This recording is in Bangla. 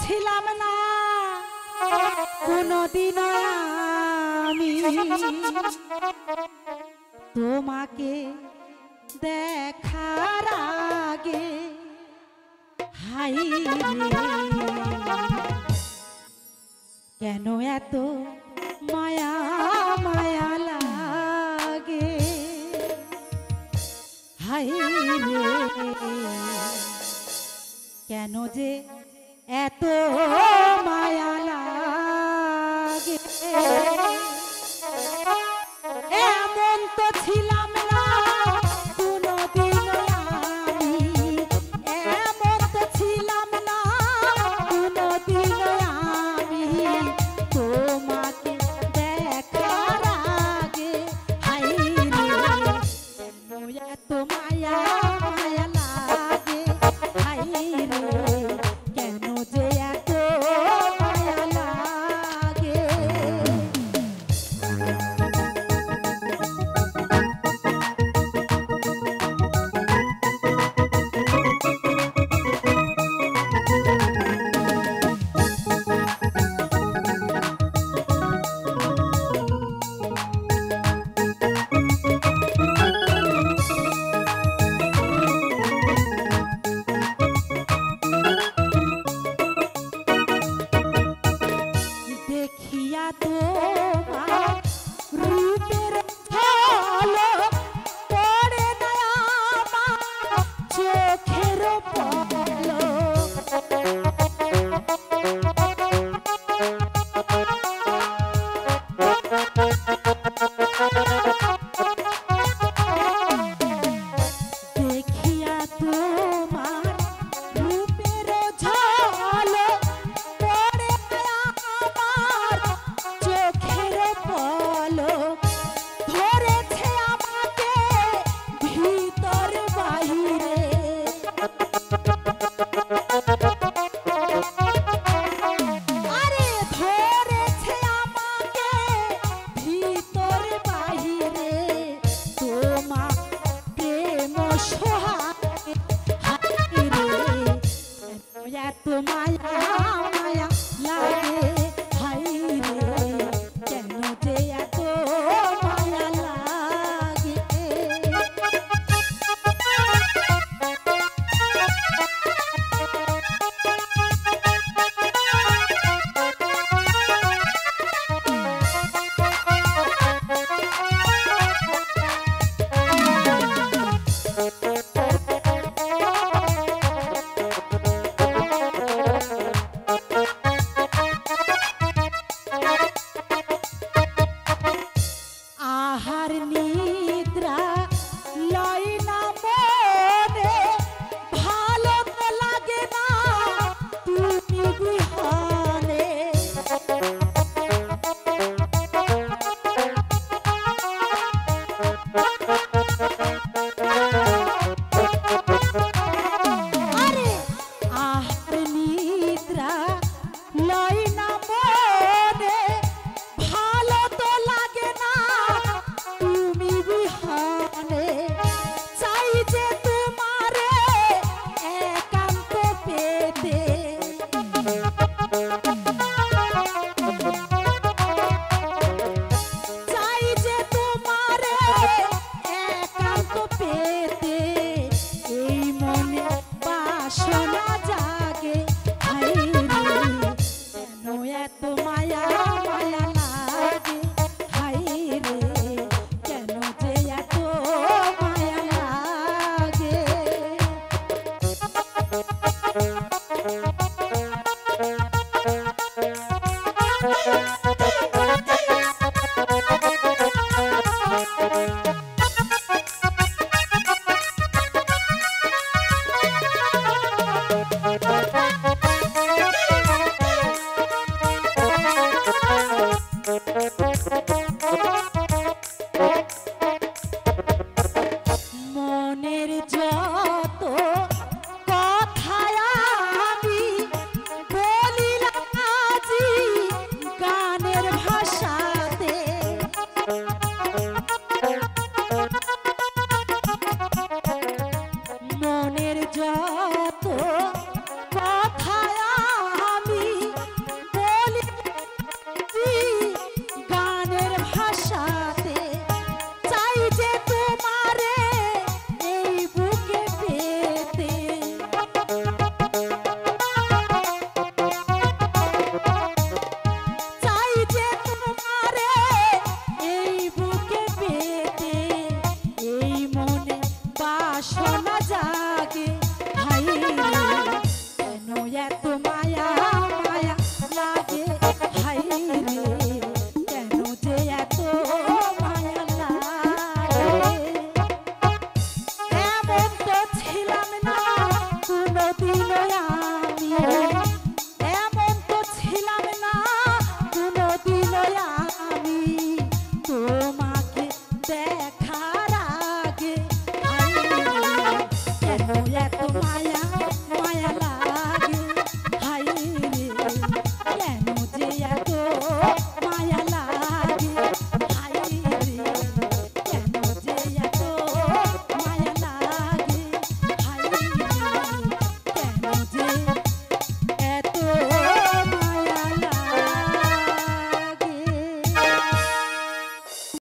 ছিলাম না কোনদিন আমি তোমাকে দেখার আগে হাই রে কেন এত মায়া মায়া লাগে হাই রে কেন যে এত মায়া লাগে এমন তো ছিলাম না কোনদিন আমি এমন তো ছিলাম না কোনদিন আমি তোমাকে দেখার আগে হাই রে কেন এত মায়া মায়া লাগে হাই রে কেন যে এত মায়া লাগে দেখিয়া তোমার রূপের ঝলক পড়ে না আমার চোখের দেখিয়া তোমার রূপের ঝলক পড়ে না আমার চোখের পলক ধরেছে আমাকে ভিতর বাহিরে আরে ধরেছে আমাকে ভিতর বাহিরে তোমার প্রেম সোহাগে হায় রে কেন এত মায়া মায়া লাগে হায় রে কেন যে এত মায়া লাগে আহার নিদ্রা লয় না মনে ভালো তো লাগে না তুমি বিহানে আরে আহার নিদ্রা লয় না মনে ভালো তো লাগে না তুমি বিহানে চাই যে তোমারে একান্ত পেতে চাই যে তোমারে একান্ত পেতে এই মনে বাসনা জাগে হায় রে কেন এত মায়া মায়া লাগে হায় রে কেন যে এত মায়া লাগে মনের যত কথা আমি বলিলাম আজি গানের ভাষাতে মনের যত এত